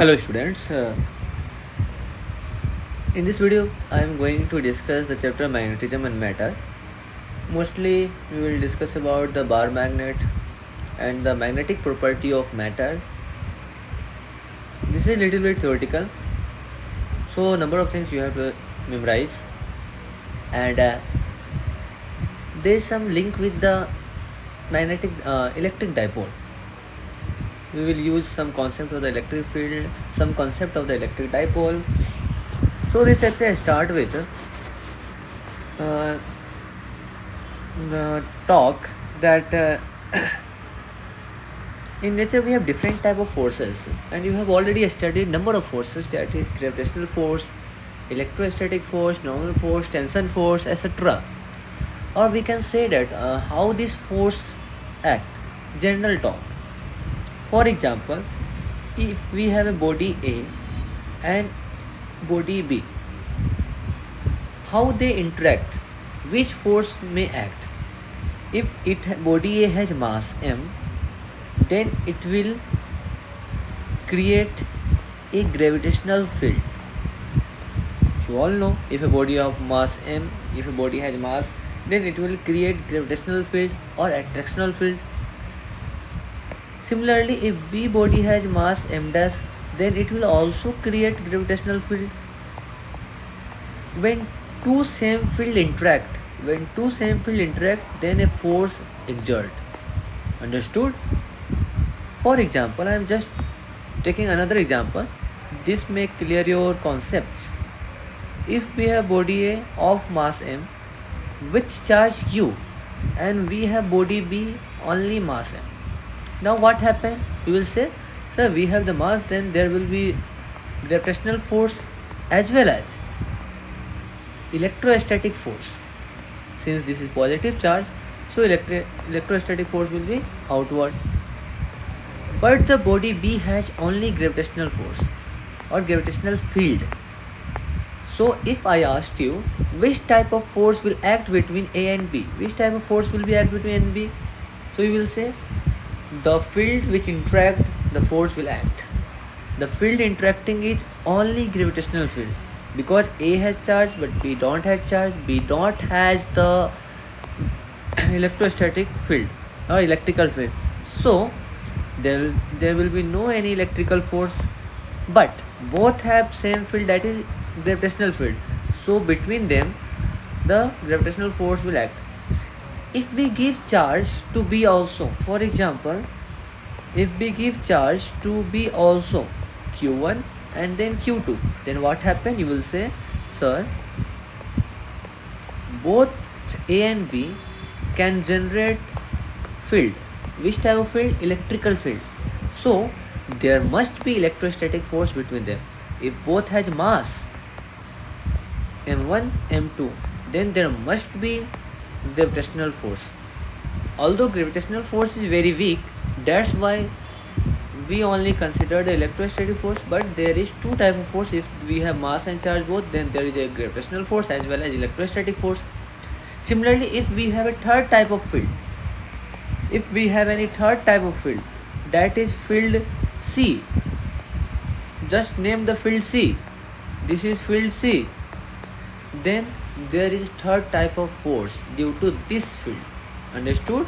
Hello students, in this video I am going to discuss the chapter magnetism and matter. Mostly we will discuss about the bar magnet and the magnetic property of matter. This is a little bit theoretical, so number of things you have to memorize, and there is some link with the magnetic electric dipole. We will use some concept of the electric field, some concept of the electric dipole. So this chapter I start with uh, the talk that in nature we have different type of forces, and you have already studied number of forces, that is gravitational force, electrostatic force, normal force, tension force, etc. Or we can say that how this force act, general talk. For example, if we have a body A and body B, how they interact, which force may act. If body A has mass m, then it will create a gravitational field. You all know, if a body of mass m, if a body has mass, then it will create gravitational field or attractional field. Similarly, if B body has mass m dash, then it will also create gravitational field. When two same field interact, then a force exert. Understood? For example, I am just taking another example. This may clear your concepts. If we have body A of mass m with charge q, and we have body B only mass m. Now what happened? You will say, sir, we have the mass, then there will be gravitational force as well as electrostatic force. Since this is positive charge, so electrostatic force will be outward. But the body B has only gravitational force or gravitational field. So if I asked you which type of force will act between A and B, which type of force will be act between A and B, so you will say the field which interact, the force will act. The field interacting is only gravitational field, because A has charge but B don't have charge, B don't has the electrostatic field or electrical field. So there will be no any electrical force, but both have same field, that is gravitational field. So between them the gravitational force will act. If we give charge to B also, for example, if we give charge to B also, q1 and then q2, then what happen? You will say, sir, both A and B can generate field. Which type of field? Electrical field. So there must be electrostatic force between them. If both has mass m1 m2, then there must be gravitational force. Although gravitational force is very weak, that's why we only consider the electrostatic force, but there is two type of force. If we have mass and charge both, then there is a gravitational force as well as electrostatic force. Similarly, if we have a third type of field, if we have any third type of field, that is field C, just name the field C, this is field C, then there is third type of force due to this field. Understood?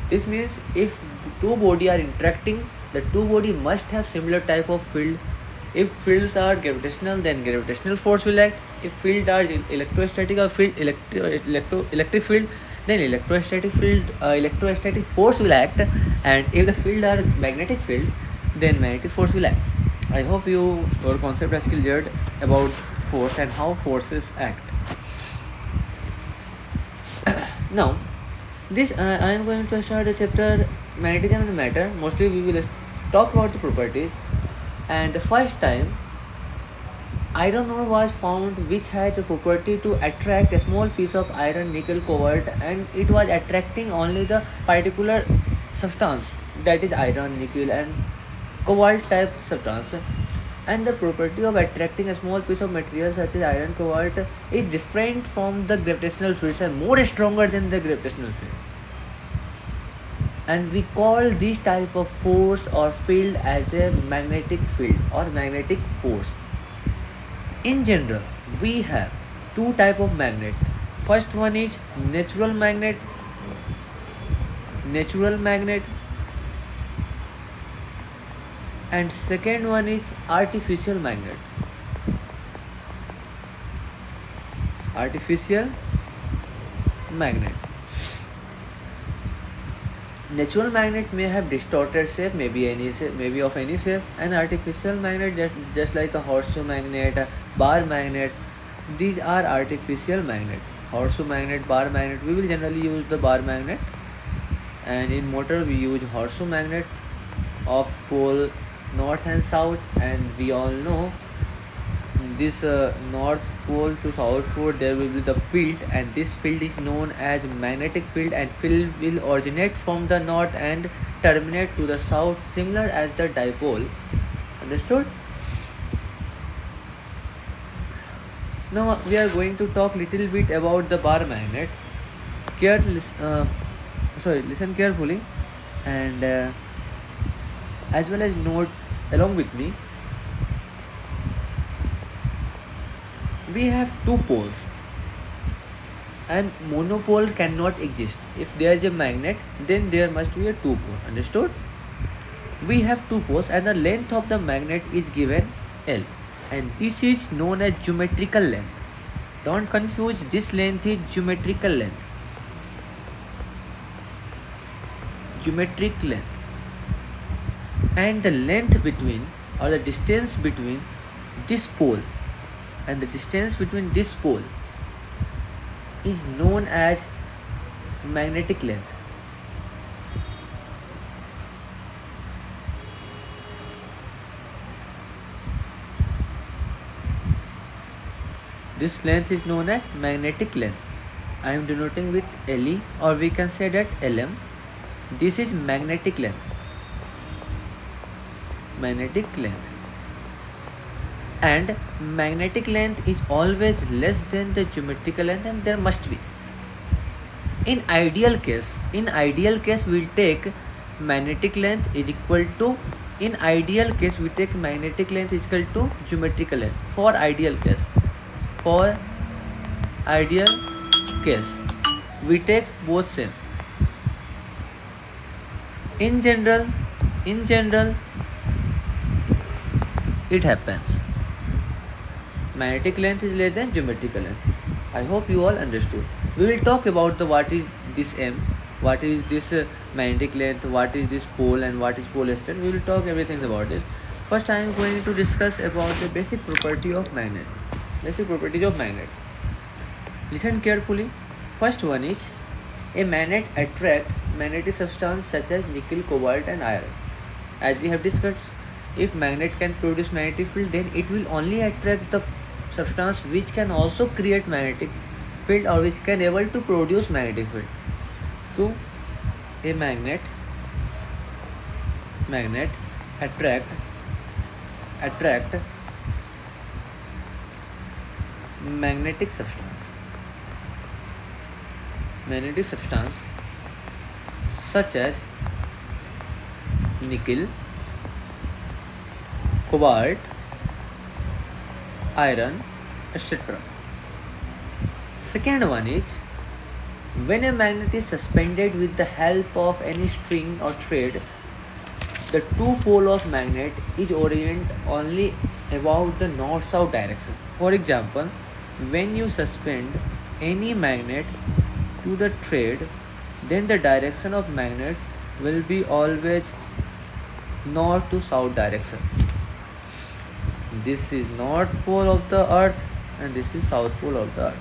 This means if two body are interacting, the two body must have similar type of field. If fields are gravitational, then gravitational force will act. If field are electrostatic or field electric field, then electrostatic force will act. And if the field are magnetic field, then magnetic force will act. I hope your concept is cleared about force and how forces act. Now this I am going to start the chapter magnetism and matter. Mostly we will talk about the properties. And the first time iron ore was found which had the property to attract a small piece of iron, nickel, cobalt, and it was attracting only the particular substance, that is iron, nickel and cobalt type substance. And the property of attracting a small piece of material such as iron, cobalt is different from the gravitational fields and more stronger than the gravitational field. and we call this type of force or field as a magnetic field or magnetic force. In general, we have two type of magnet. First one is natural magnet, and second one is artificial magnet. Natural magnet may have distorted shape, maybe any shape, maybe of any shape, and artificial magnet just like a horseshoe magnet, a bar magnet. These are artificial magnet. Horseshoe magnet, bar magnet. We will generally use the bar magnet, and in motor we use horseshoe magnet of pole north and south, and we all know this north pole to south pole there will be the field, and this field is known as magnetic field, and field will originate from the north and terminate to the south, similar as the dipole. Understood? Now we are going to talk little bit about the bar magnet. Listen carefully, and as well as note along with me. We have two poles, and monopole cannot exist. If there is a magnet, then there must be a two pole. Understood? We have two poles, and the length of the magnet is given L, and this is known as geometrical length. Don't confuse, this length is geometrical length. Geometric length. And the length between, or the distance between this pole and the distance between this pole is known as magnetic length. This length is known as magnetic length. I am denoting with Le, or we can say that Lm. This is magnetic length. Magnetic length. And magnetic length is always less than the geometrical length, and there must be. In ideal case we'll take magnetic length is equal to, in ideal case we take magnetic length is equal to geometrical length. For ideal case we take both same. In general it happens magnetic length is less than geometrical length. I hope you all understood. We will talk about the what is this M, what is this magnetic length, what is this pole, and what is pole state. We will talk everything about it. First I am going to discuss about the basic property of magnet. Basic properties of magnet. Listen carefully. First one is, a magnet attract magnetic substance such as nickel, cobalt and iron. As we have discussed, if magnet can produce magnetic field, then it will only attract the substance which can also create magnetic field, or which can able to produce magnetic field. So a magnet attract magnetic substance such as nickel, cobalt, iron, etc. Second one is, when a magnet is suspended with the help of any string or thread, the two pole of magnet is oriented only about the north-south direction. For example, when you suspend any magnet to the thread, then the direction of magnet will be always north to south direction. This is north pole of the earth, and this is south pole of the earth.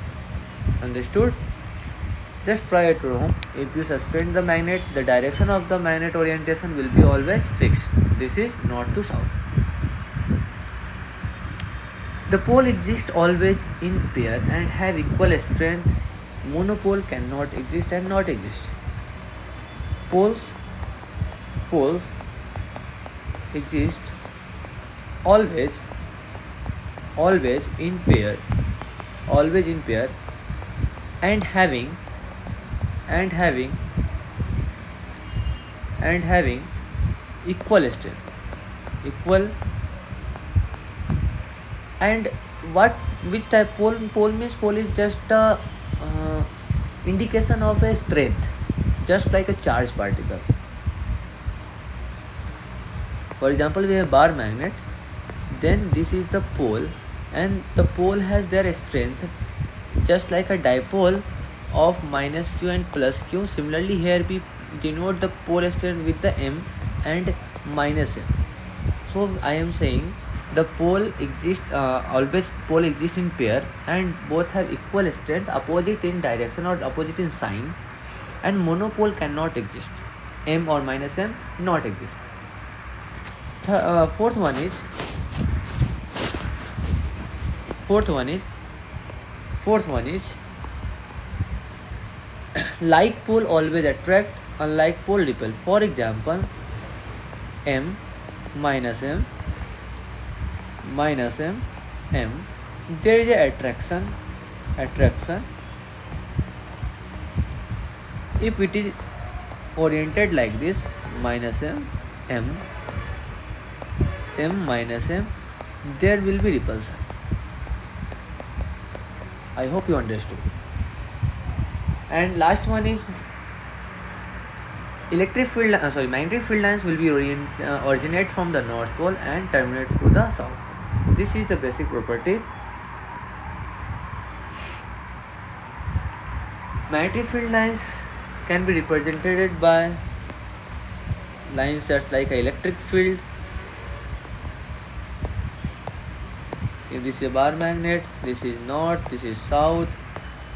Understood? Just try it at home. If you suspend the magnet, the direction of the magnet orientation will be always fixed. This is north to south. The pole exist always in pair and have equal strength. Monopole cannot exist and not exist. Poles exist always in pair and having and having equal strength, equal. And what, which type pole? Pole means pole is just a uh, indication of a strength, just like a charged particle. For example, we have bar magnet, then this is the pole, and the pole has their strength just like a dipole of minus q and plus q. Similarly, here we denote the pole strength with the m and minus m. So I am saying the pole exists, always pole exists in pair, and both have equal strength, opposite in direction or opposite in sign, and monopole cannot exist. M or minus m not exist. Fourth one is fourth one is fourth one is like pole always attract, unlike pole repel. For example, m minus m minus m m, there is a attraction. If it is oriented like this, minus m m m minus m, there will be repulsion. I hope you understood. And last one is magnetic field lines will be originate from the north pole and terminate to the south pole. This is the basic properties. Magnetic field lines can be represented by lines just like an electric field. If this is a bar magnet, this is north, this is south,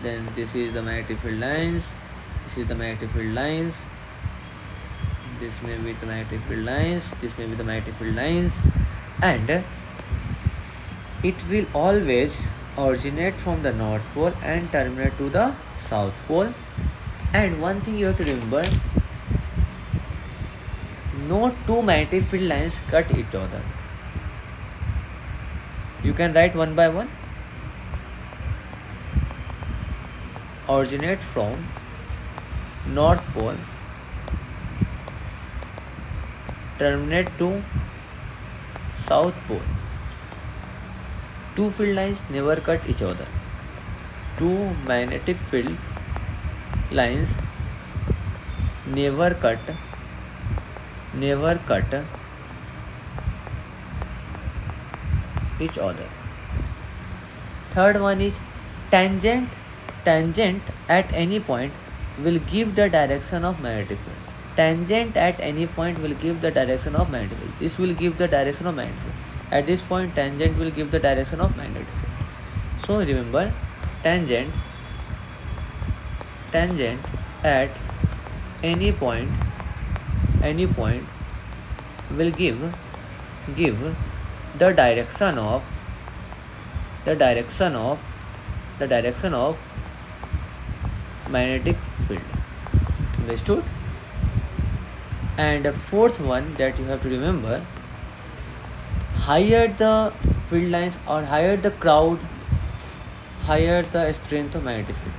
then this is the magnetic field lines, this is the magnetic field lines, this may be the magnetic field lines, this may be the magnetic field lines, and it will always originate from the north pole and terminate to the south pole. And one thing you have to remember, no two magnetic field lines cut each other. You can write one by one. Originate from north pole, terminate to south pole. Two field lines never cut each other. Two magnetic field lines never cut each other. Third one is tangent. Tangent at any point will give the direction of magnetic field. Tangent at any point will give the direction of magnetic field. This will give the direction of magnetic field. At this point, tangent will give the direction of magnetic field. So remember, tangent at any point will give the direction of magnetic field. Understood? And the fourth one that you have to remember, higher the field lines or higher the crowd, higher the strength of magnetic field.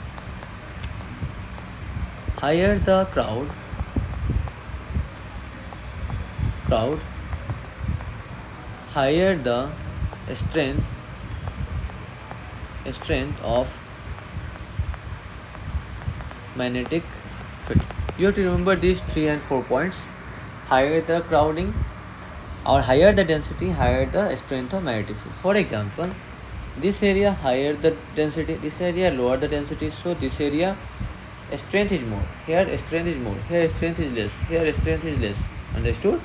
Higher the crowd, higher the strength of magnetic field. You have to remember these 3 and 4 points. Higher the crowding or higher the density, higher the strength of magnetic field. For example, this area higher the density, this area lower the density, so this area strength is more, here strength is more, here strength is less, here strength is less. Understood?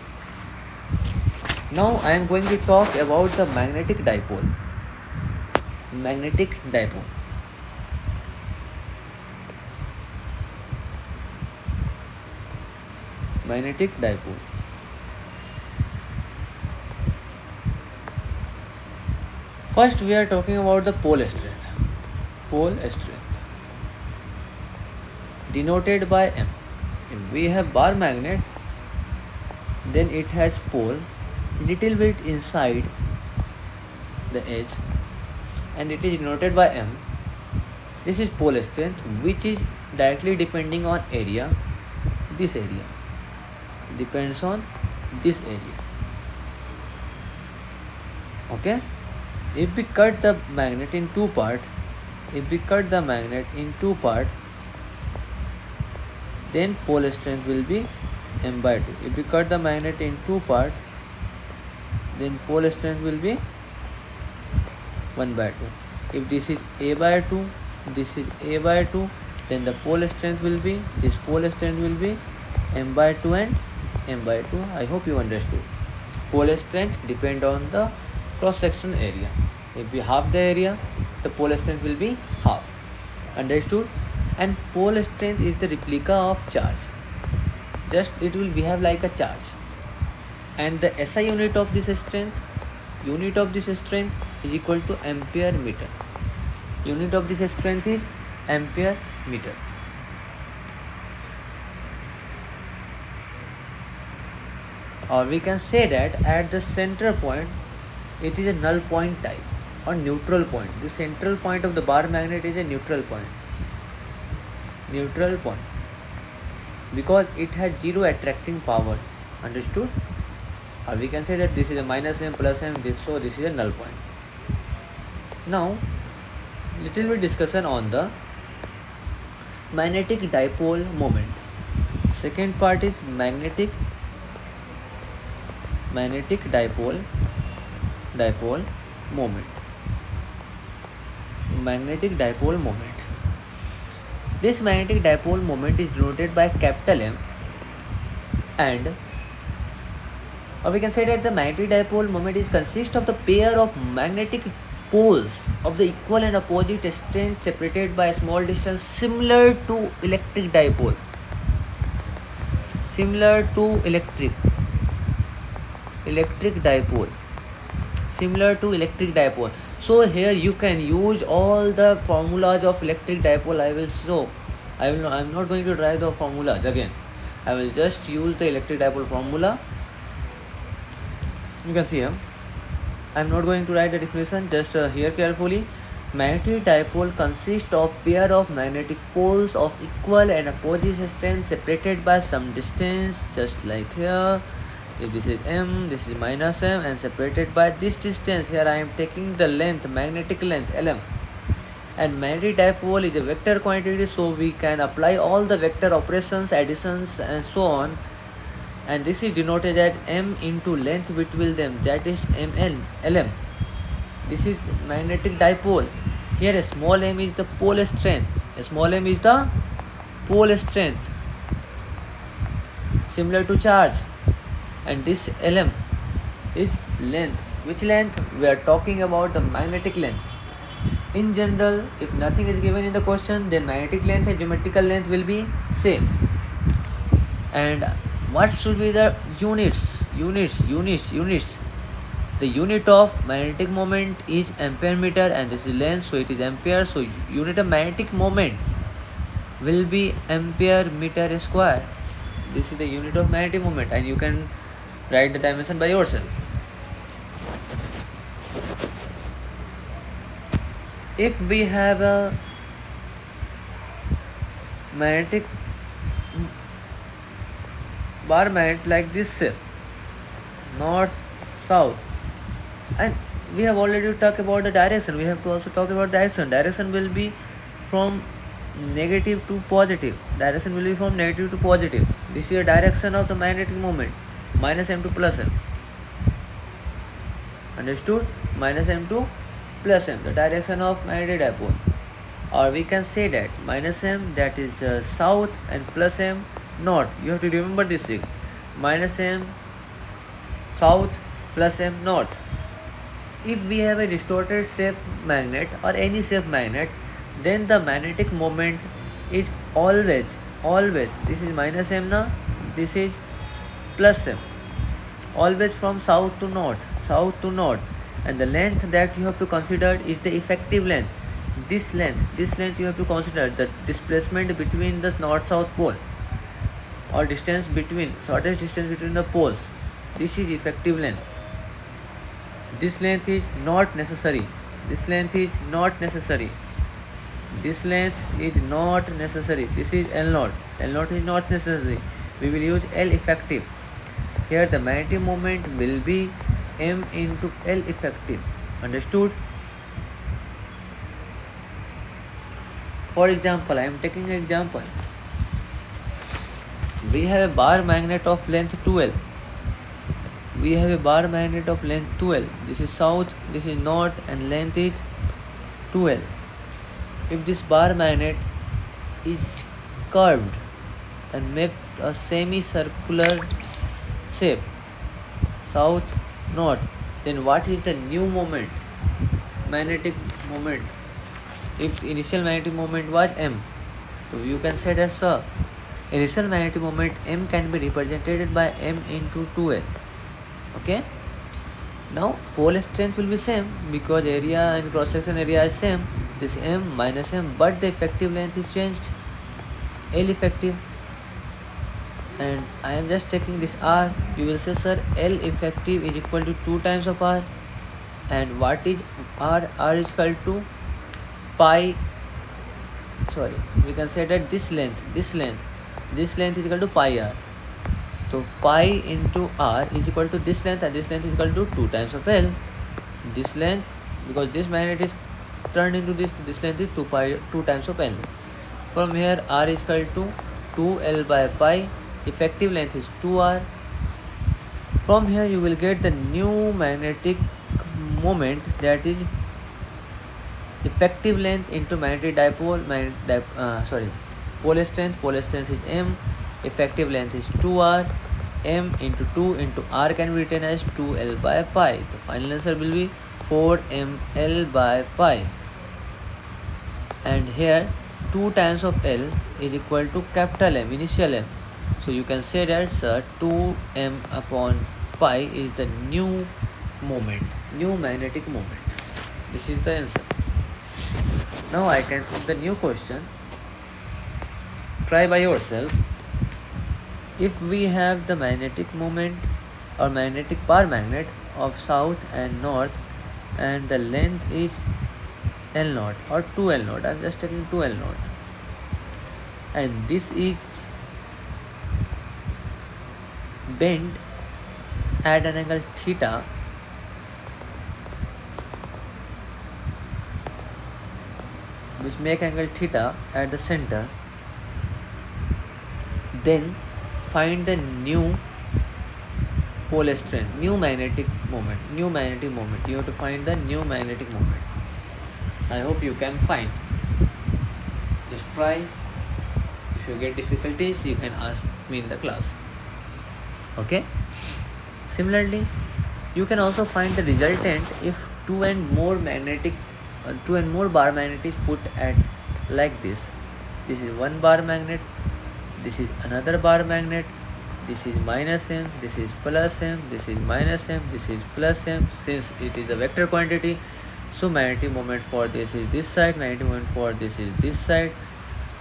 Now I am going to talk about the magnetic dipole. Magnetic dipole. Magnetic dipole. First we are talking about the pole strength. Pole strength denoted by M. If we have bar magnet, then it has pole little bit inside the edge and it is denoted by M. This is pole strength, which is directly depending on area. This depends on this area. Okay, if we cut the magnet in two part, then pole strength will be m by 2. If we cut the magnet in two part, then pole strength will be 1 by 2. If this is a by 2, this is a by 2, then the pole strength will be, this pole strength will be m by 2 and m by 2. I hope you understood. Pole strength depend on the cross section area. If we half the area, the pole strength will be half. Understood? And pole strength is the replica of charge. Just it will behave like a charge. And the SI unit of this strength is equal to ampere meter. Unit of this strength is ampere meter. Or we can say that at the center point, it is a null point type or neutral point. The central point of the bar magnet is a neutral point. Because it has zero attracting power. Understood? Or we can say that this is a minus m plus m, so this is a null point. Now, little bit discussion on the magnetic dipole moment. Second part is magnetic dipole moment. Magnetic dipole moment. This magnetic dipole moment is denoted by capital M, and or we can say that the magnetic dipole moment is consist of the pair of magnetic poles of the equal and opposite strength separated by a small distance, similar to electric dipole. So here you can use all the formulas of electric dipole. I'm not going to try the formulas again. I will just use the electric dipole formula. You can see here. I'm not going to write the definition. Just hear carefully. Magnetic dipole consists of pair of magnetic poles of equal and opposite strength separated by some distance, just like here. If this is m, this is minus m, and separated by this distance. Here I am taking the length, magnetic length Lm. And magnetic dipole is a vector quantity, so we can apply all the vector operations, additions, and so on. And this is denoted as m into length between them, that is Lm. This is magnetic dipole. Here a small m is the pole strength. Similar to charge. And this Lm is length. Which length? We are talking about the magnetic length. In general, if nothing is given in the question, then magnetic length and geometrical length will be same. And what should be the units? The unit of magnetic moment is ampere meter, and this is length, so it is ampere. So unit of magnetic moment will be ampere meter square. This is the unit of magnetic moment, and you can write the dimension by yourself. If we have a magnetic bar magnet like this shape, north, south, and we have already talked about the direction, we have to also talk about direction. Direction will be from negative to positive. This is the direction of the magnetic moment, minus m to plus m. Understood? Minus m to plus m, the direction of magnetic dipole. Or we can say that minus m, that is south, and plus m north. You have to remember this thing. Minus m south, plus m north. If we have a distorted shape magnet or any shape magnet, then the magnetic moment is always, this is minus m now, this is plus m, always from south to north, and the length that you have to consider is the effective length. This length you have to consider the displacement between the north-south pole, or shortest distance between the poles. This is effective length. This length is not necessary. This is not necessary. This is L0 is not necessary. We will use L effective. Here the magnetic moment will be m into L effective. Understood? For example, I am taking an example. We have a bar magnet of length 2L. We have a bar magnet of length 2L. This is south, this is north, and length is 2L. If this bar magnet is curved and make a semicircular shape, south, north, then what is the new moment? Magnetic moment. If initial magnetic moment was m, so you can say that sir, initial magnetic moment m can be represented by m into 2L. Okay. Now pole strength will be same because area and cross section area is same. This m minus m, but the effective length is changed. L effective. And I am just taking this r. You will say sir, L effective is equal to 2 times of r. And what is r? R is equal to pi. Sorry, we can say that this length is equal to pi r. So pi into r is equal to this length, and this length is equal to 2 times of L. This length, because this magnet is turned into this length is 2 times of L. From here r is equal to 2L by pi. Effective length is 2r. From here you will get the new magnetic moment, that is effective length into magnetic dipole. Pole strength is m. Effective length is 2r. M into 2 into r can be written as 2L by pi. The final answer will be 4mL by pi. And here 2 times of L is equal to capital M, initial M. So you can say that 2m upon pi is the new moment, new magnetic moment. This is the answer. Now I can put the new question. Try by yourself. If we have the magnetic moment or magnetic bar magnet of south and north, and the length is L naught or 2L naught, I am just taking 2L naught, and this is bent at an angle theta, which make angle theta at the center, then find the new pole strength, new magnetic moment. You have to find the new magnetic moment. I hope you can find. Just try. If you get difficulties, you can ask me in the class. Okay. Similarly, you can also find the resultant if two and more bar magnet is put at like this. This is one bar magnet. This is another bar magnet. This is minus m. This is plus m. This is minus m. This is plus m. Since it is a vector quantity, so magnetic moment for this is this side. Magnetic moment for this is this side,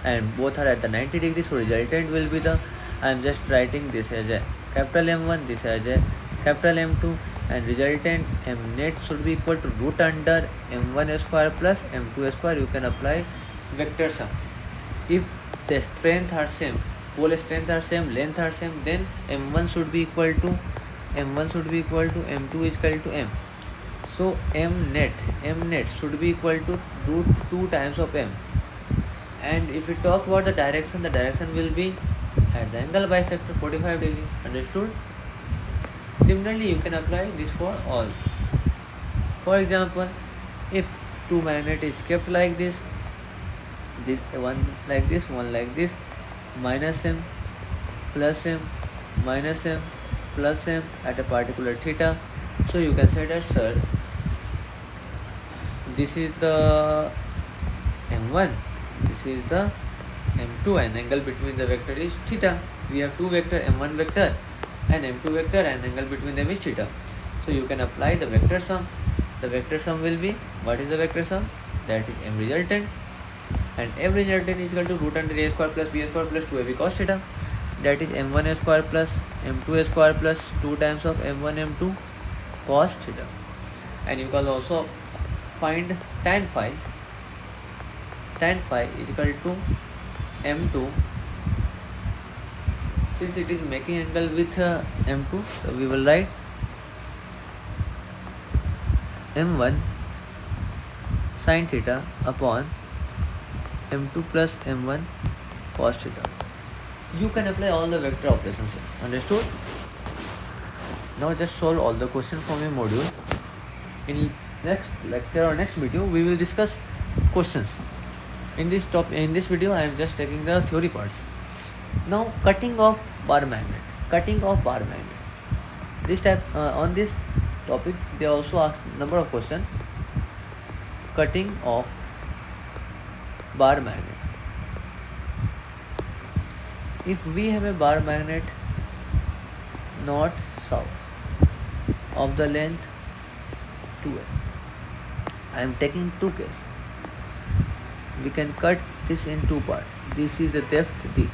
and both are at the 90 degrees. So resultant will be the. I am just writing this as a capital M1, this as a capital M2, and resultant M net should be equal to root under M1 square plus M2 square. You can apply vector sum. If the strength are same, pole strength are same, length are same, then M1 should be equal to M2 is equal to M. So M net should be equal to root 2 times of M. And if we talk about the direction will be at the angle bisector 45 degree. Understood? Similarly, you can apply this for all. For example, if two magnet is kept like this one like this, one like this, minus m, plus m, minus m, plus m at a particular theta, so you can say that sir, this is the m1, this is the m2, and angle between the vector is theta. We have two vector, m1 vector and m2 vector, and angle between them is theta. So you can apply the vector sum. The vector sum will be, what is the vector sum? That is m resultant, and m resultant is equal to root under a square plus b square plus 2ab cos theta. That is m1 square plus m2 square plus 2 times of m1 m2 cos theta. And you can also find tan phi. Tan phi is equal to m2 since it is making angle with m2, so we will write m1 sin theta upon m2 plus m1 cos theta. You can apply all the vector operations here. Understood? Now just solve all the questions from your module. In next lecture or next video, we will discuss questions. In this video, I am just taking the theory parts. Now, cutting of bar magnet. Cutting of bar magnet. This type on this topic, they also ask number of questions. Cutting of bar magnet. If we have a bar magnet north south of the length 2l, I am taking two cases. We can cut this in two parts. This is the depth d.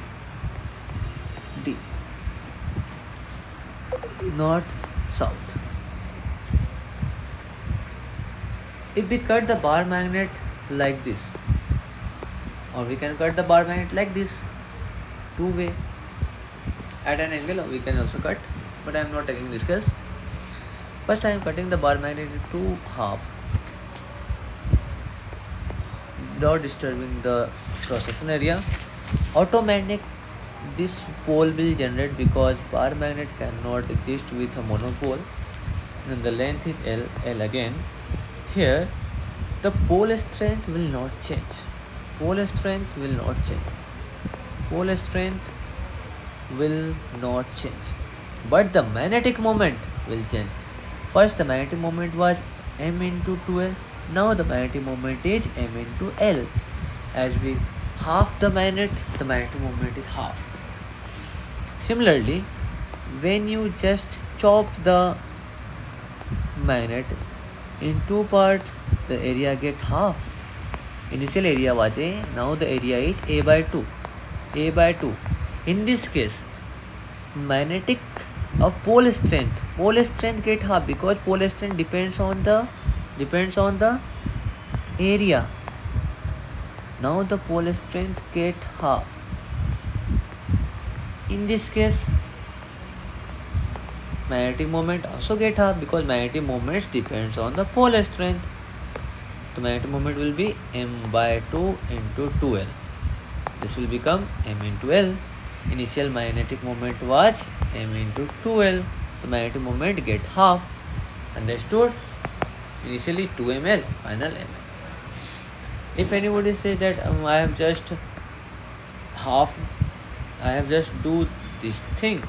North south. If we cut the bar magnet like this, or we can cut the bar magnet like this, two way at an angle, we can also cut, but I am not taking this case. First I am cutting the bar magnet into half without disturbing the cross section area. Automatic this pole will generate because bar magnet cannot exist with a monopole, and the length is L again. Here the pole strength will not change. Pole strength will not change. Pole strength will not change, but the magnetic moment will change. First the magnetic moment was m into 2l. Now the magnetic moment is m into l. As we half the magnetic moment is half. Similarly, when you just chop the magnet in two parts, the area get half. Initial area was A, now the area is A by 2. A by 2. In this case, magnetic of pole strength get half because pole strength depends on the area. Now the pole strength get half. In this case, magnetic moment also get half because magnetic moment depends on the pole strength. The magnetic moment will be m by 2 into 2l. This will become m into l. Initial magnetic moment was m into 2l. The magnetic moment get half. Understood? Initially 2ml, final ml. If anybody says that I have just do this thing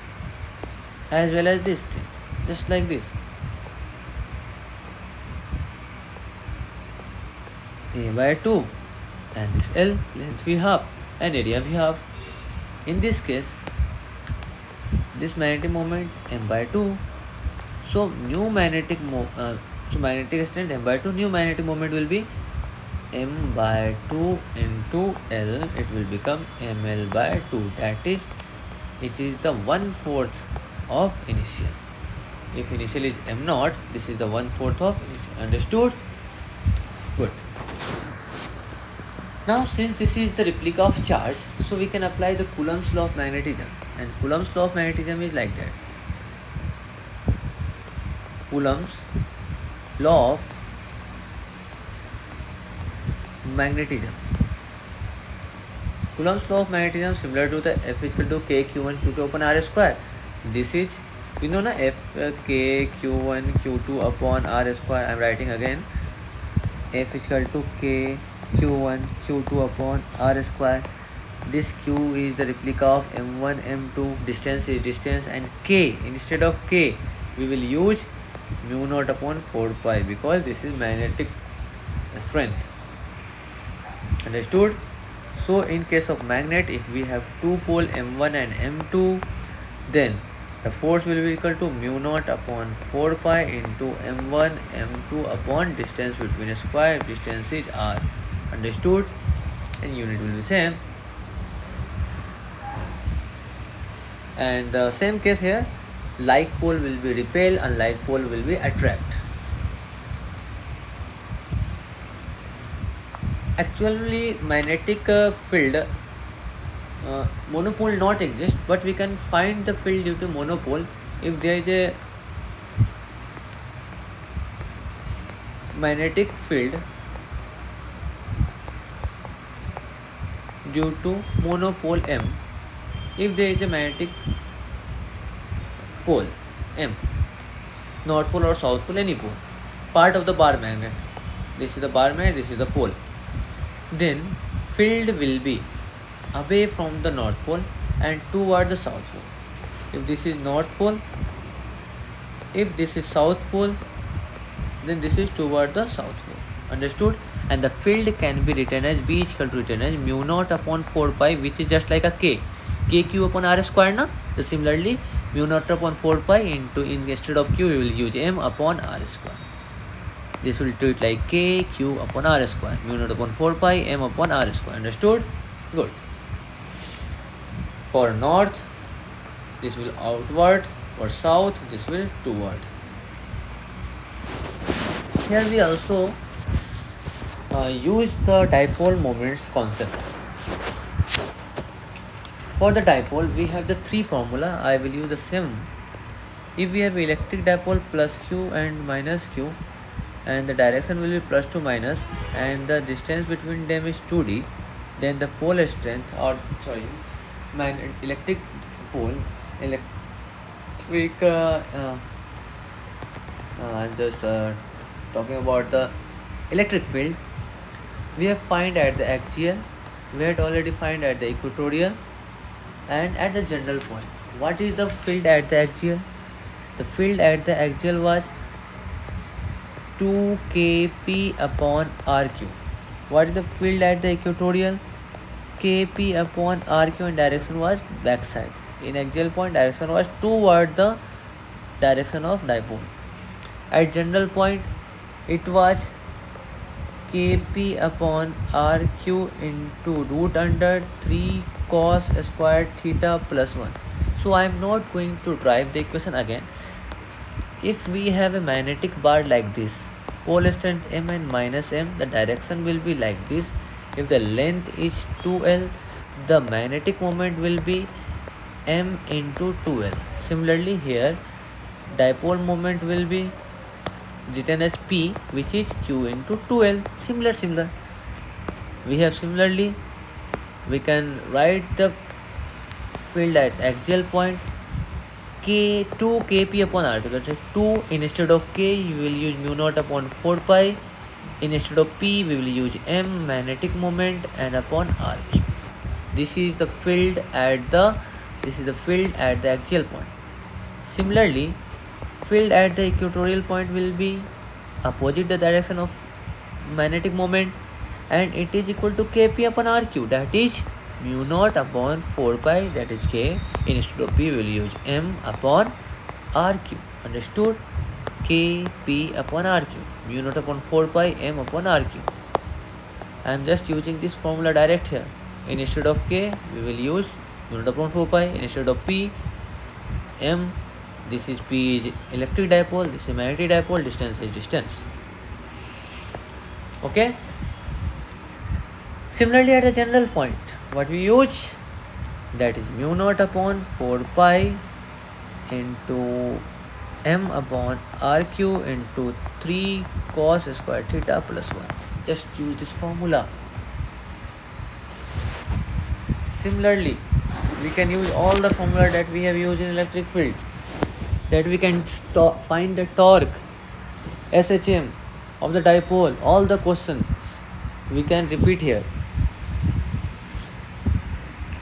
as well as this thing, just like this. A by 2 and this L, length we have and area we have. In this case, this magnetic moment m by 2, so magnetic strength m by 2, new magnetic moment will be m by 2 into L. It will become ml by 2. That is, it is the 1/4 of initial. If initial is m0, this is the 1/4 of initial. Understood? Good. Now, since this is the replica of charge, so we can apply the Coulomb's law of magnetism. And Coulomb's law of magnetism is like that. Coulomb's law of magnetism. Coulomb's law of magnetism similar to the F is equal to K Q1 Q2 upon R square. This is, F K Q1 Q2 upon R square. I am writing again. F is equal to K Q1 Q2 upon R square. This Q is the replica of M1 M2. Distance is distance, and K, instead of K we will use mu naught upon 4 pi because this is magnetic strength. Understood? So in case of magnet, if we have two pole M1 and M2, then the force will be equal to mu naught upon 4 pi into M1 M2 upon distance between a square. Distance is R. Understood? And unit will be same. And the same case here, like pole will be repel, unlike pole will be attract. Actually, magnetic field monopole not exist, but we can find the field due to monopole if there is a magnetic field due to monopole M. If there is a magnetic pole M, north pole or south pole, any pole, part of the bar magnet, this is the bar magnet, this is the pole, then field will be away from the north pole and toward the south pole. If this is north pole, if this is south pole, then this is toward the south pole. Understood? And the field can be written as B is equal to written as mu naught upon 4 pi, which is just like a k q upon r square na. So similarly, mu naught upon 4 pi into instead of q we will use m upon r square. This will treat like k q upon r square, mu naught upon 4 pi m upon r square. Understood? Good. For north, this will outward. For south, this will toward. Here we also use the dipole moments concept. For the dipole, we have the three formula. I will use the same. If we have electric dipole plus q and minus q, and the direction will be plus to minus, and the distance between them is 2d, then the pole strength, or sorry, electric pole, electric. I'm just talking about the electric field. We have find at the axial, we had already find at the equatorial, and at the general point. What is the field at the axial? The field at the axial was 2 kp upon rq. What is the field at the equatorial? Kp upon rq, and direction was backside. In axial point, direction was toward the direction of dipole. At general point, it was kp upon rq into root under 3 cos squared theta plus 1. So I am not going to drive the equation again. If we have a magnetic bar like this, pole strength m and minus m, the direction will be like this. If the length is 2l, the magnetic moment will be m into 2l. Similarly here, dipole moment will be written as p, which is q into 2l. Similar. Similarly, we can write the field at axial point k 2 kp upon r. That is 2 instead of k you will use mu naught upon 4 pi. Instead of p we will use m, magnetic moment, and upon r. This is the field at the axial point. Similarly, field at the equatorial point will be opposite the direction of magnetic moment, and it is equal to kp upon rq, that is mu naught upon 4 pi, that is k. Instead of p we will use m upon rq. Understood? kp upon rq, mu naught upon 4 pi m upon rq. I am just using this formula direct here. Instead of k we will use mu naught upon 4 pi. Instead of p, m. This is p is electric dipole, this is magnetic dipole, distance is distance. Okay. Similarly, at the general point, what we use, that is mu naught upon 4 pi into m upon rq into 3 cos square theta plus 1. Just use this formula. Similarly, we can use all the formula that we have used in electric field, that we can find the torque, SHM of the dipole. All the questions we can repeat here.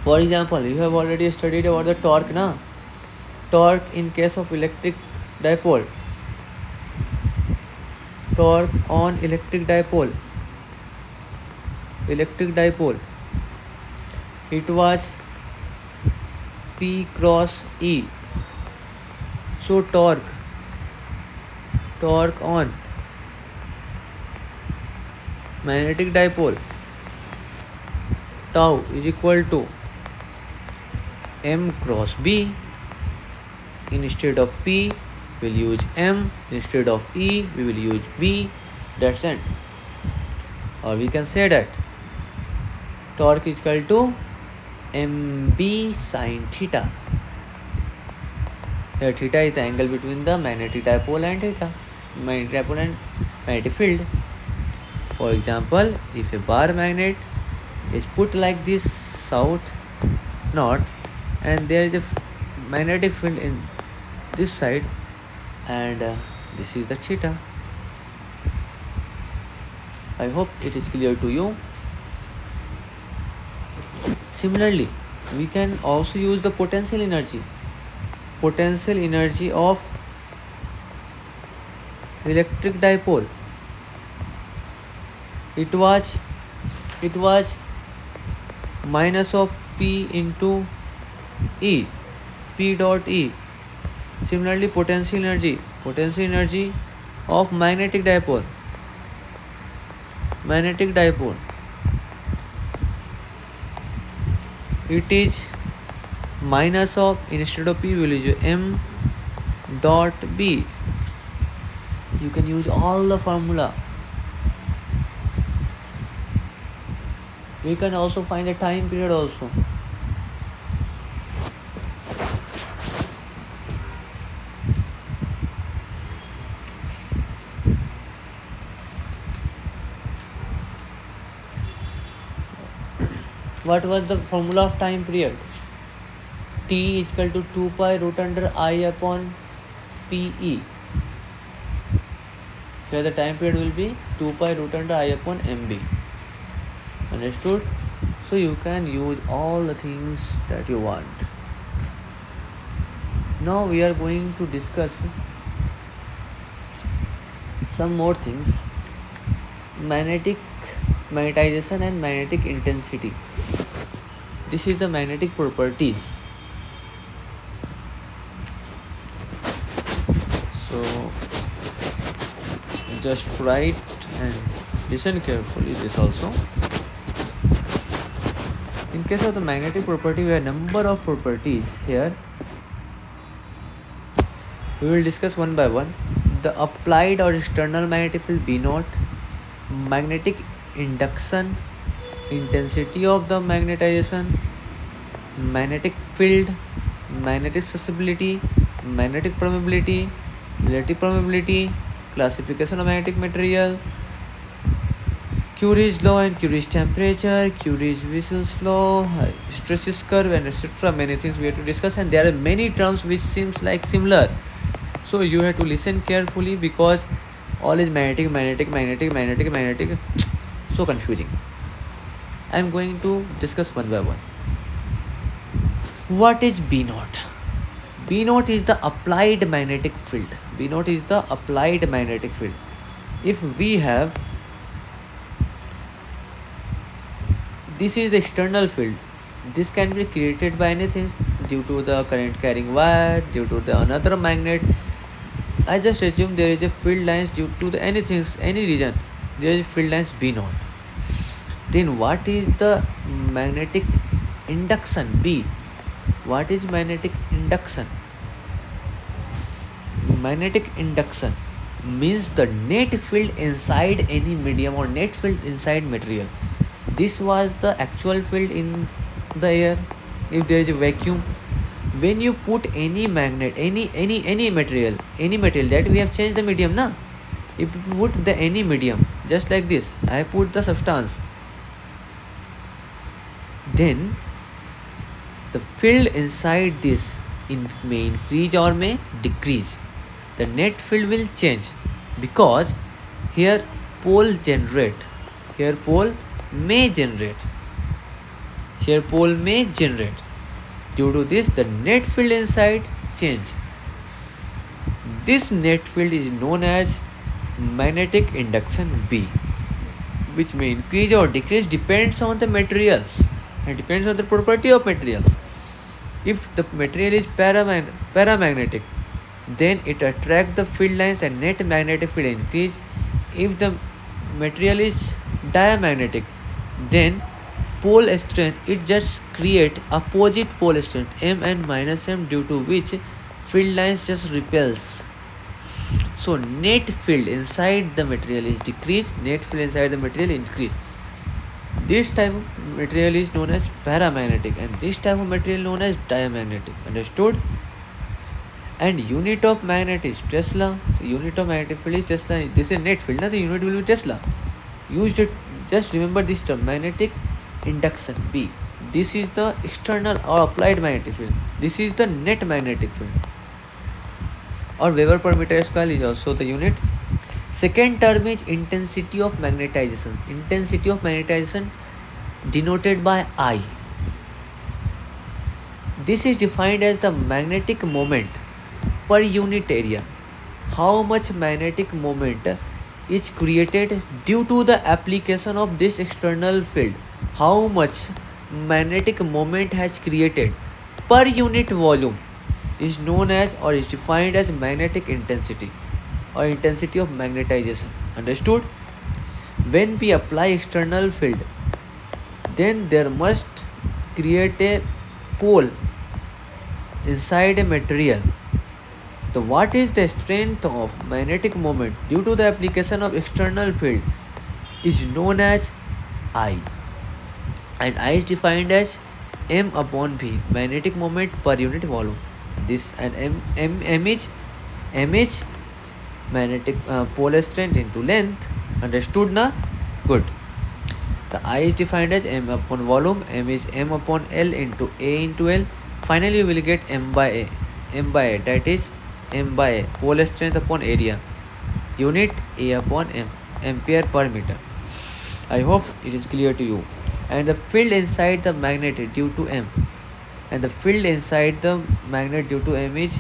For example, you have already studied about the torque na? Torque in case of electric dipole. Torque on electric dipole. It was P cross E. So torque on magnetic dipole, tau is equal to m cross B. Instead of P we will use M, instead of E we will use B. That's it. Or we can say that torque is equal to mb sine theta. Here theta is the angle between the magnetic dipole and magnetic field. For example, if a bar magnet is put like this, south, north, and there is a magnetic field in this side, and this is the theta. I hope it is clear to you. Similarly, we can also use the potential energy of electric dipole. It was minus of P into E, P dot E. Similarly, potential energy of magnetic dipole. It is minus of, instead of P we will use M dot B. You can use all the formula. We can also find the time period also. What was the formula of time period? T is equal to 2 pi root under I upon PE. Here the time period will be 2 pi root under I upon MB. Understood? So you can use all the things that you want. Now we are going to discuss some more things. Magnetization and magnetic intensity. This is the magnetic properties. So just write and listen carefully this also. In case of the magnetic property, we have a number of properties here. We will discuss one by one. The applied or external magnetic field B0, magnetic induction, intensity of the magnetization, magnetic field, magnetic susceptibility, magnetic permeability, relative permeability, classification of magnetic material, Curie's law and Curie's temperature, Curie's-Wissels law, stresses curve, and etc. Many things we have to discuss, and there are many terms which seems like similar. So you have to listen carefully because all is magnetic. So confusing. I am going to discuss one by one. What is B0? B0 is the applied magnetic field. If we have, this is the external field. This can be created by anything due to the current carrying wire, due to the another magnet. I just assume there is a field lines due to the any region. There is field lines B0. Then what is the magnetic induction B? What is magnetic induction? Magnetic induction means the net field inside any medium or net field inside material. This was the actual field in the air. If there is a vacuum, when you put any magnet, any material that we have changed the medium, na? If you put the any medium, just like this, I put the substance, then the field inside this may increase or may decrease. The net field will change because here pole generate, here pole may generate. Due to this, the net field inside change. This net field is known as magnetic induction B, which may increase or decrease depends on the materials and depends on the property of materials. If the material is paramagnetic, then it attracts the field lines and net magnetic field increase. If the material is diamagnetic, then pole strength, it just create opposite pole strength M and minus M, due to which field lines just repels. So net field inside the material is decreased, net field inside the material increase. This type of material is known as paramagnetic, and this type of material known as diamagnetic. Understood? And unit of magnet is Tesla. So unit of magnetic field is Tesla. This is net field. Now the unit will be Tesla. Used it. Just remember this term: magnetic induction B. This is the external or applied magnetic field. This is the net magnetic field. Or Weber per meter square is also the unit. Second term is intensity of magnetization. Intensity of magnetization denoted by I. This is defined as the magnetic moment per unit area. How much magnetic moment is created due to the application of this external field? How much magnetic moment has created per unit volume is known as or is defined as magnetic intensity or intensity of magnetization. Understood? When we apply external field, then there must create a pole inside a material. So what is the strength of magnetic moment due to the application of external field is known as I, and I is defined as m upon v, magnetic moment per unit volume. This and m is magnetic pole strength into length. Understood na? Good. The I is defined as m upon volume, m is m upon L into A into L. Finally, you will get m by A. M by A, that is m by A, pole strength upon area. Unit A upon m, ampere per meter. I hope it is clear to you. And the field inside the magnet due to m. And the field inside the magnet due to m is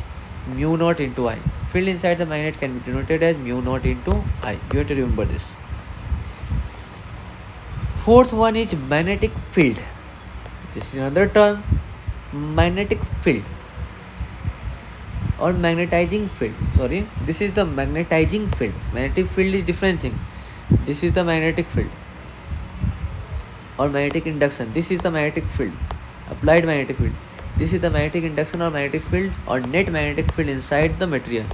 mu naught into I. Field inside the magnet can be denoted as mu naught into I. You have to remember this. Fourth one is magnetic field. This is another term, magnetic field or magnetizing field. Sorry, this is the magnetizing field. Magnetic field is different things. This is the magnetic field or magnetic induction. This is the magnetic field, applied magnetic field. This is the magnetic induction or magnetic field or net magnetic field inside the material.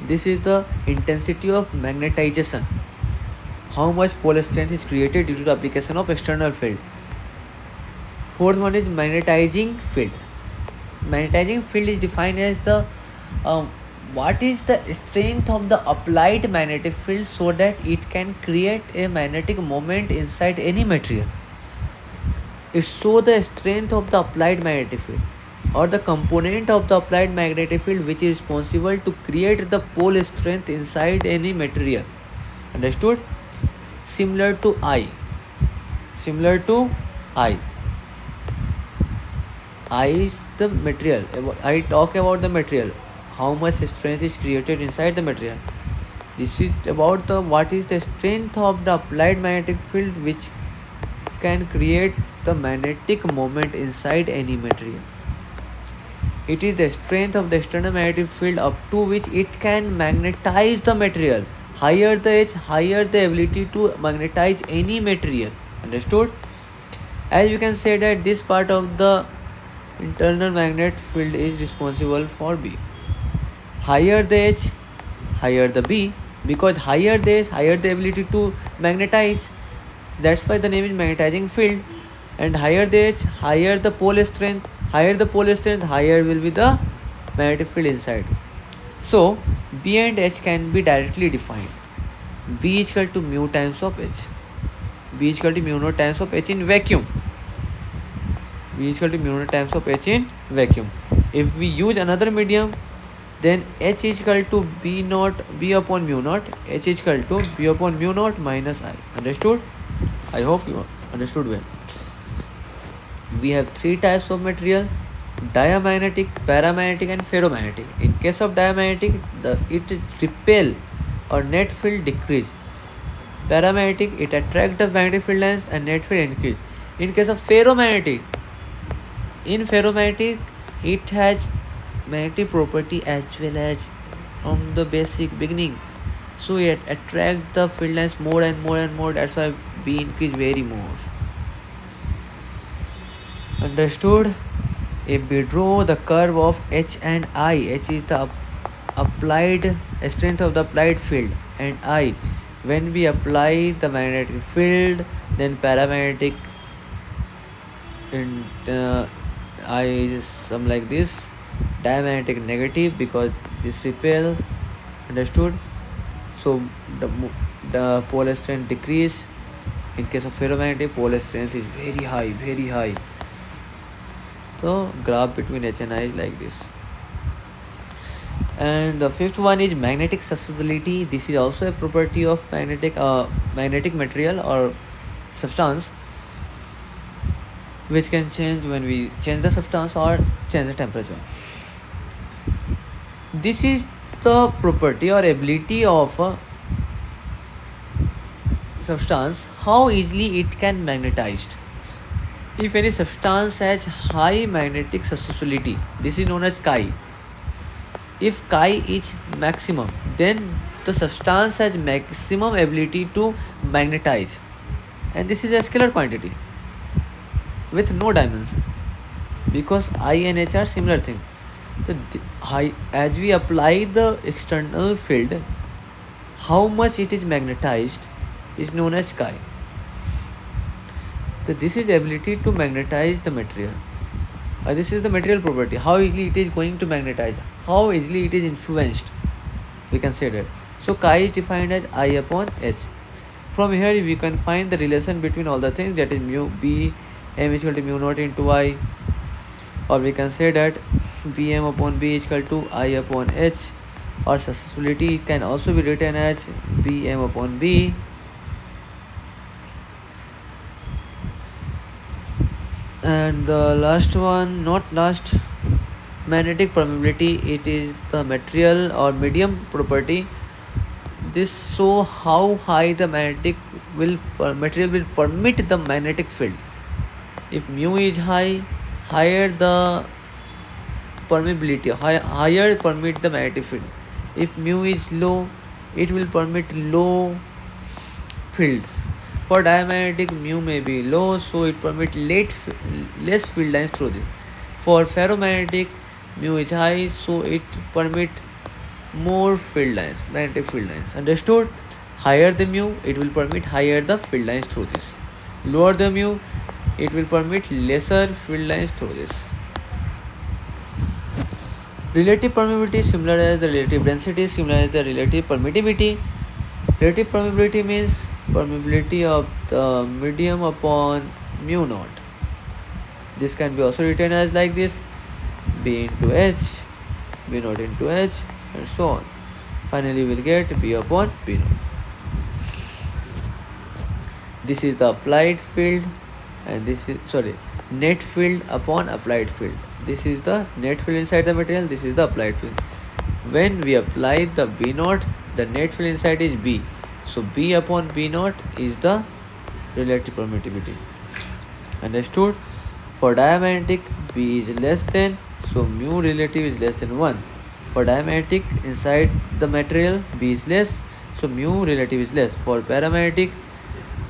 This is the intensity of magnetization. How much pole strength is created due to the application of external field. Fourth one is magnetizing field. Magnetizing field is defined as the what is the strength of the applied magnetic field so that it can create a magnetic moment inside any material. It shows the strength of the applied magnetic field or the component of the applied magnetic field which is responsible to create the pole strength inside any material. Understood? Similar to I. Similar to I. I is the material. I talk about the material. How much strength is created inside the material. This is about the what is the strength of the applied magnetic field which can create the magnetic moment inside any material. It is the strength of the external magnetic field up to which it can magnetize the material. Higher the edge, higher the ability to magnetize any material. Understood? As you can say that this part of the internal magnet field is responsible for B. Higher the edge, higher the B, because higher the edge, higher the ability to magnetize. That's why the name is magnetizing field. And higher the edge, higher the pole strength, higher the pole strength, higher will be the magnetic field inside. So B and H can be directly defined. B is equal to mu times of H. B is equal to mu naught times of H in vacuum. B is equal to mu naught times of H in vacuum. If we use another medium, then H is equal to B naught, B upon mu naught. H is equal to B upon mu naught minus I. Understood? I hope you understood well. We have three types of material: diamagnetic, paramagnetic and ferromagnetic. In case of diamagnetic, it repel or net field decrease. Paramagnetic, it attract the magnetic field lines and net field increase. In case of ferromagnetic, in ferromagnetic, it has magnetic property as well as from the basic beginning. So it attract the field lines more and more and more. That's why B increase very more. Understood? If we draw the curve of H and I, H is the applied strength of the applied field, and I, when we apply the magnetic field, Then paramagnetic in I is some like this. Diamagnetic negative because this repel. Understood? So the polar strength decrease. In case of ferromagnetic, polar strength is very high, very high. So graph between H and I is like this. And the fifth one is magnetic susceptibility. This is also a property of magnetic material or substance, which can change when we change the substance or change the temperature. This is the property or ability of a substance, how easily it can magnetized. If any substance has high magnetic susceptibility, this is known as chi. If chi is maximum, then the substance has maximum ability to magnetize, and this is a scalar quantity with no dimension, because I and H are similar thing. So as we apply the external field, how much it is magnetized is known as chi. So this is ability to magnetize the material. This is the material property, how easily it is going to magnetize, how easily it is influenced, we can say that. So chi is defined as I upon H. From here we can find the relation between all the things, that is mu b m is equal to mu naught into I, or we can say that Vm upon b is equal to I upon H, or susceptibility can also be written as Bm upon b. And the last one, not last, magnetic permeability. It is the material or medium property. This show how high the material will permit the magnetic field. If mu is high, higher the permeability, higher permit the magnetic field. If mu is low, it will permit low fields. For diamagnetic, mu may be low, so it permits less field lines through this. For ferromagnetic, mu is high, so it permits more field lines, magnetic field lines. Understood? Higher the mu, it will permit higher the field lines through this. Lower the mu, it will permit lesser field lines through this. Relative permeability is similar as the relative density, similar as the relative permittivity. Relative permeability means permeability of the medium upon mu naught. This can be also written as like this: B into H, B naught into H, and so on. Finally, we'll get B upon B naught. This is the applied field, and this is net field upon applied field. This is the net field inside the material. This is the applied field. When we apply the B naught, the net field inside is B. So B upon B naught is the relative permittivity. Understood? For diamagnetic, B is less than, so mu relative is less than 1. For diamagnetic, inside the material, B is less, so mu relative is less. For paramagnetic,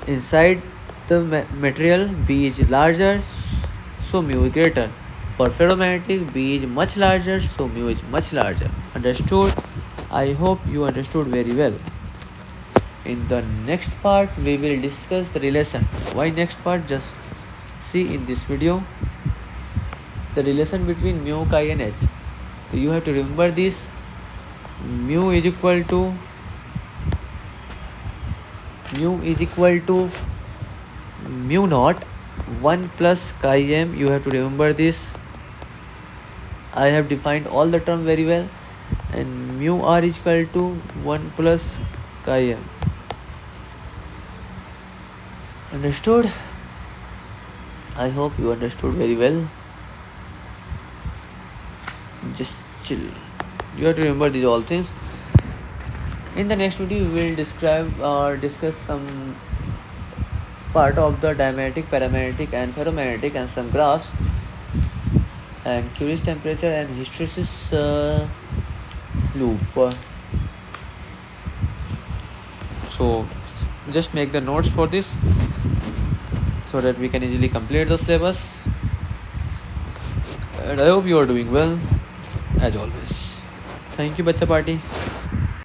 inside the material, B is larger, so mu is greater. For ferromagnetic, B is much larger, so mu is much larger. Understood? I hope you understood very well. In the next part, we will discuss the relation. Why next part? Just see in this video the relation between mu, chi and H. So you have to remember this. Mu is equal to mu naught 1 plus chi m. You have to remember this. I have defined all the term very well, and mu r is equal to 1 plus chi m. Understood? I hope you understood very well. Just chill. You have to remember these all things. In the next video, we will describe or discuss some part of the diamagnetic, paramagnetic, and ferromagnetic, and some graphs, and Curie's temperature and hysteresis loop. So just make the notes for this so that we can easily complete the syllabus. And I hope you are doing well as always. Thank you, Bacha Party.